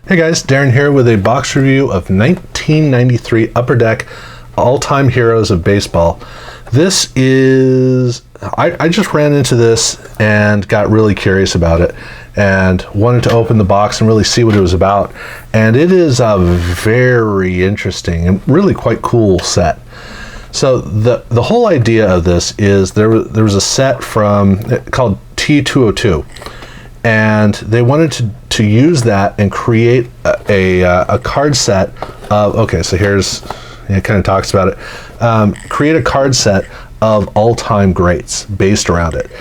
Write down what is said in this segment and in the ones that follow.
Hey guys, Darren here with a box review of 1993 Upper Deck All-Time Heroes of Baseball. This is... I just ran into this and got really curious about it and wanted to open the box and really see what it was about. And it is a very interesting and really quite cool set. So the whole idea of this is there was a set called T202. And they wanted to use that and create a card set of, okay, so it kind of talks about it, create a card set of all-time greats based around it.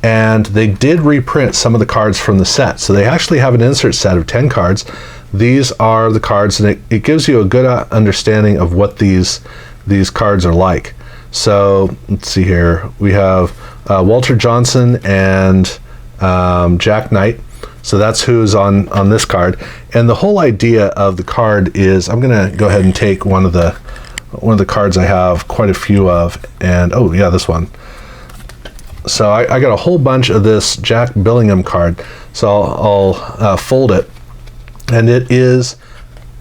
And they did reprint some of the cards from the set. So they actually have an insert set of 10 cards. These are the cards, and it gives you a good understanding of what these cards are like. So let's see here. We have Walter Johnson and Jack Knight. So that's who's on this card. And the whole idea of the card is, I'm gonna go ahead and take one of the cards I have quite a few of, and oh yeah, this one. So I got a whole bunch of this Jack Billingham card. So I'll fold it, and it is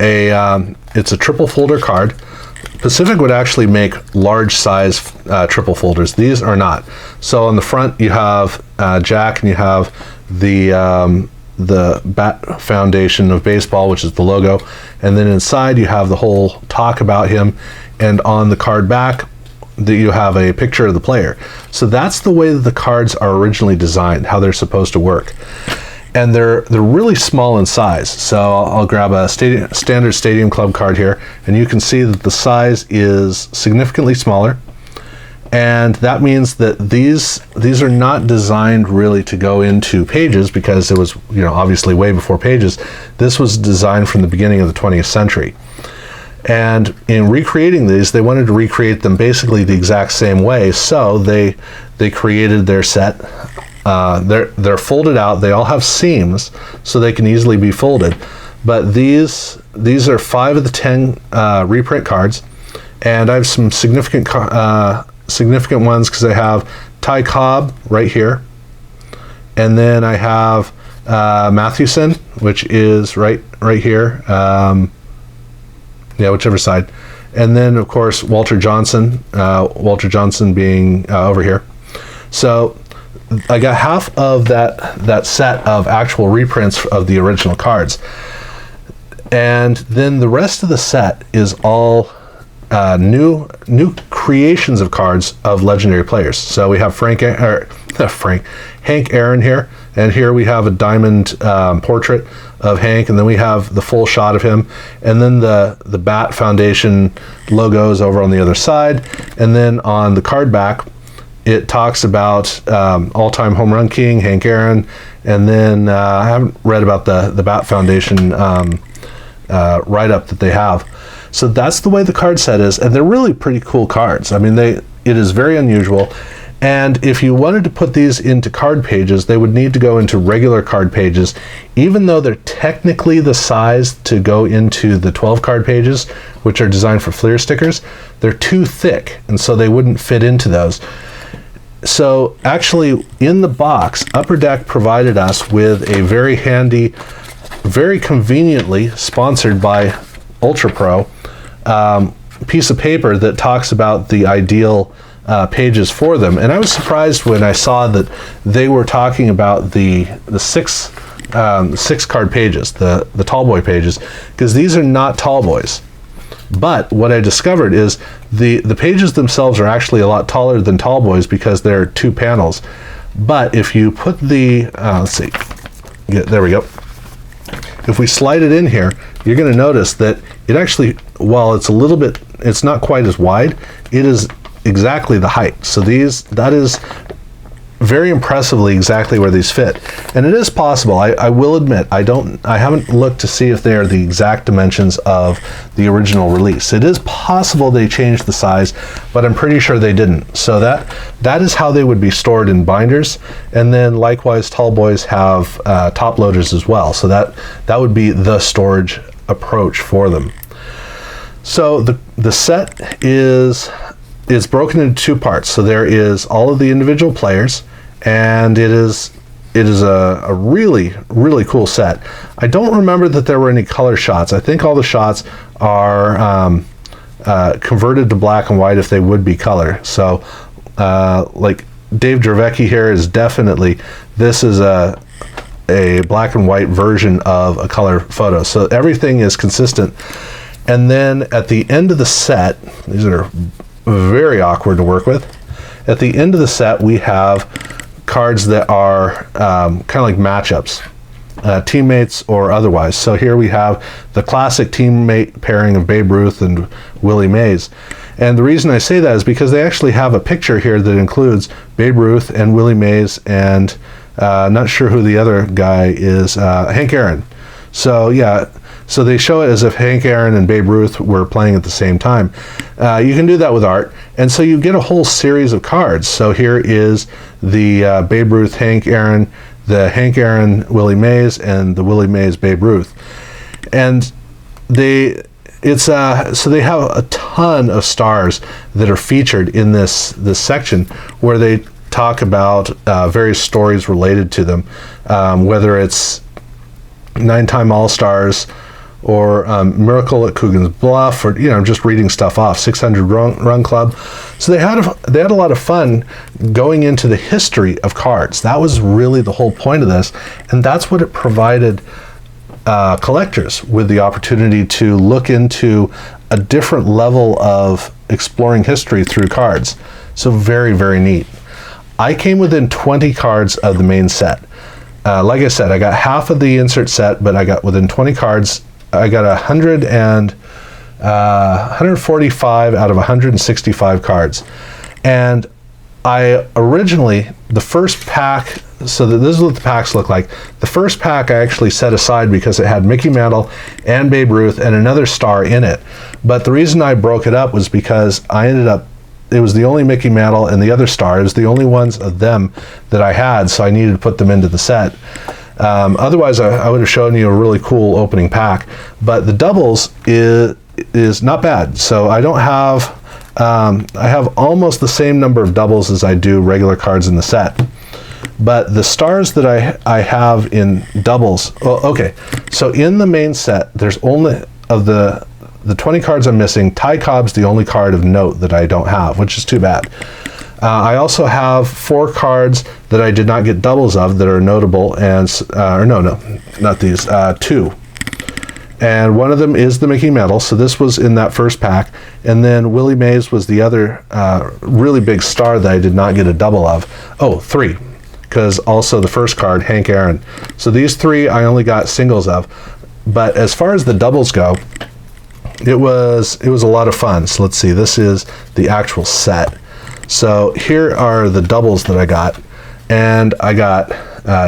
it's a triple folder card. Pacific would actually make large size triple folders. These are not. So on the front you have Jack, and you have the Bat Foundation of Baseball, which is the logo, and then inside you have the whole talk about him, and on the card back you have a picture of the player. So that's the way that the cards are originally designed, how they're supposed to work. And they're really small in size. So I'll grab a standard Stadium Club card here, and you can see that the size is significantly smaller. And that means that these are not designed really to go into pages, because it was, obviously way before pages. This was designed from the beginning of the 20th century. And in recreating these, they wanted to recreate them basically the exact same way. So they created their set. They're folded out. They all have seams, so they can easily be folded. But these are 5 of the 10 reprint cards, and I have some significant ones because I have Ty Cobb right here, and then I have Mathewson, which is right here. Whichever side, and then of course Walter Johnson. Walter Johnson being over here. So I got half of that set of actual reprints of the original cards, and then the rest of the set is all new creations of cards of legendary players. So we have Hank Aaron here, and here we have a diamond portrait of Hank, and then we have the full shot of him, and then the Bat Foundation logos over on the other side, and then on the card back it talks about all-time home run king Hank Aaron, and then I haven't read about the Bat Foundation write-up that they have. So that's the way the card set is, and they're really pretty cool cards. I mean, it is very unusual, and if you wanted to put these into card pages, they would need to go into regular card pages, even though they're technically the size to go into the 12 card pages, which are designed for Fleer stickers. They're too thick, and so they wouldn't fit into those. So actually, in the box, Upper Deck provided us with a very handy, very conveniently sponsored by Ultra Pro piece of paper that talks about the ideal pages for them. And I was surprised when I saw that they were talking about the six card pages, the tall boy pages, because these are not tall boys. But what I discovered is the pages themselves are actually a lot taller than tall boys because they're 2 panels. But if you put let's see, there we go. If we slide it in here, you're going to notice that it actually, while it's not quite as wide, it is exactly the height. So that is very impressively exactly where these fit. And it is possible, I will admit, I haven't looked to see if they are the exact dimensions of the original release. It is possible they changed the size, but I'm pretty sure they didn't. So that is how they would be stored in binders. And then likewise, tall boys have top loaders as well. So that would be the storage approach for them. So the set is broken into 2 parts. So there is all of the individual players, and it it is a really, really cool set. I don't remember that there were any color shots. I think all the shots are converted to black and white if they would be color. So like Dave Dravecki here is definitely, this is a black and white version of a color photo. So everything is consistent. And then at the end of the set, these are very awkward to work with. At the end of the set, we have cards that are kind of like matchups, teammates or otherwise. So here we have the classic teammate pairing of Babe Ruth and Willie Mays. And the reason I say that is because they actually have a picture here that includes Babe Ruth and Willie Mays and not sure who the other guy is, Hank Aaron. So yeah, so they show it as if Hank Aaron and Babe Ruth were playing at the same time. You can do that with art, and so you get a whole series of cards. So here is the Babe Ruth Hank Aaron, the Hank Aaron Willie Mays, and the Willie Mays Babe Ruth. And so they have a ton of stars that are featured in this section where they talk about various stories related to them, whether it's 9-time All-Stars or Miracle at Coogan's Bluff, or just reading stuff off, 600 Run Club. So they had a lot of fun going into the history of cards. That was really the whole point of this, and that's what it provided collectors with the opportunity to look into a different level of exploring history through cards. So very, very neat. I came within 20 cards of the main set. Like I said, I got half of the insert set, but I got within 20 cards. I got 145 out of 165 cards. And I originally, the first pack, so this is what the packs look like. The first pack I actually set aside because it had Mickey Mantle and Babe Ruth and another star in it. But the reason I broke it up was because it was the only Mickey Mantle and the other star. It was the only ones of them that I had, so I needed to put them into the set. Otherwise, I would have shown you a really cool opening pack. But the doubles is not bad. So I don't have, I have almost the same number of doubles as I do regular cards in the set. But the stars that I have in doubles, well, okay, so in the main set, there's only, of the 20 cards I'm missing, Ty Cobb's the only card of note that I don't have, which is too bad. I also have 4 cards that I did not get doubles of that are notable, and no, not these, 2. And one of them is the Mickey Mantle, so this was in that first pack. And then Willie Mays was the other really big star that I did not get a double of. Oh, 3, because also the first card, Hank Aaron. So these 3 I only got singles of. But as far as the doubles go, it was a lot of fun. So let's see, this is the actual set. So here are the doubles that I got. And I got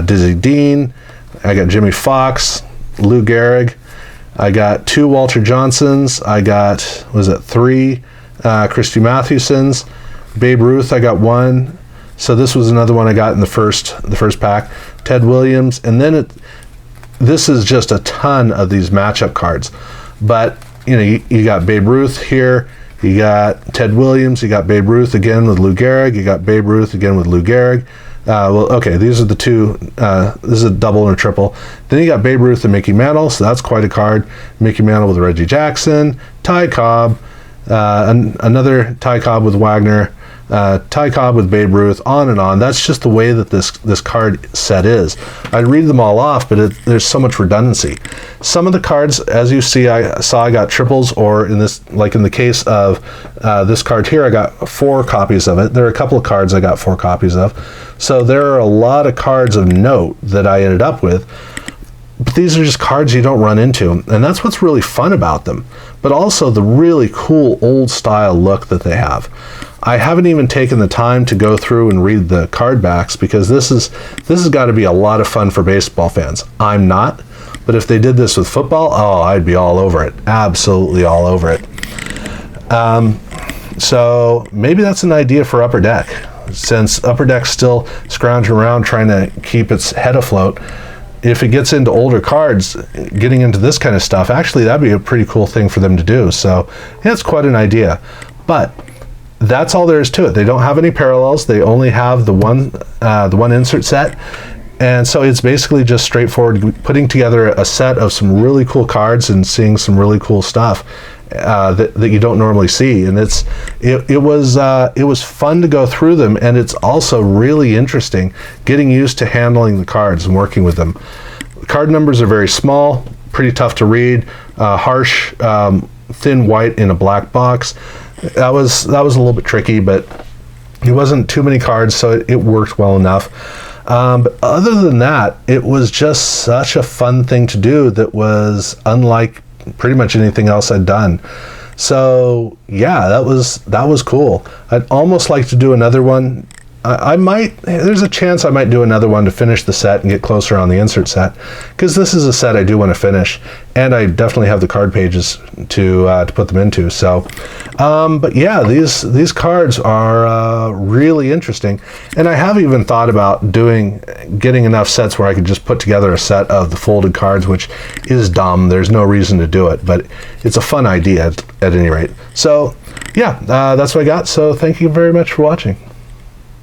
Dizzy Dean, I got Jimmy Fox, Lou Gehrig, I got 2 Walter Johnsons, I got, 3 Christy Mathewsons, Babe Ruth I got 1. So this was another one I got in the first pack. Ted Williams, and then this is just a ton of these matchup cards. But you got Babe Ruth here, you got Ted Williams, you got Babe Ruth again with Lou Gehrig, you got Babe Ruth again with Lou Gehrig. Well, okay, these are the 2, this is a double and a triple. Then you got Babe Ruth and Mickey Mantle, so that's quite a card. Mickey Mantle with Reggie Jackson, Ty Cobb, another Ty Cobb with Wagner, Ty Cobb with Babe Ruth, on and on. That's just the way that this card set is. I'd read them all off, but there's so much redundancy. Some of the cards, as you see, I got triples, or in this, like in the case of this card here, I got 4 copies of it. There are a couple of cards I got 4 copies of. So there are a lot of cards of note that I ended up with. But these are just cards you don't run into, and that's what's really fun about them. But also the really cool old style look that they have. I haven't even taken the time to go through and read the card backs, because this has got to be a lot of fun for baseball fans. I'm not, but if they did this with football, oh, I'd be all over it. Absolutely all over it. So maybe that's an idea for Upper Deck, since Upper Deck's still scrounging around trying to keep its head afloat. If it gets into older cards, getting into this kind of stuff, actually that'd be a pretty cool thing for them to do. So yeah, it's quite an idea. But that's all there is to it. They don't have any parallels. They only have the one insert set. And so it's basically just straightforward putting together a set of some really cool cards and seeing some really cool stuff that you don't normally see. And it was fun to go through them, and it's also really interesting getting used to handling the cards and working with them. Card numbers are very small, pretty tough to read, harsh, thin white in a black box. That was a little bit tricky, but it wasn't too many cards, so it worked well enough. But other than that, it was just such a fun thing to do that was unlike pretty much anything else I'd done. So yeah, that was cool. I'd almost like to do another one. There's a chance I might do another one to finish the set and get closer on the insert set, because this is a set I do want to finish, and I definitely have the card pages to put them into. So, but yeah, these cards are really interesting, and I have even thought about getting enough sets where I could just put together a set of the folded cards, which is dumb. There's no reason to do it, but it's a fun idea at any rate. So yeah, that's what I got. So thank you very much for watching.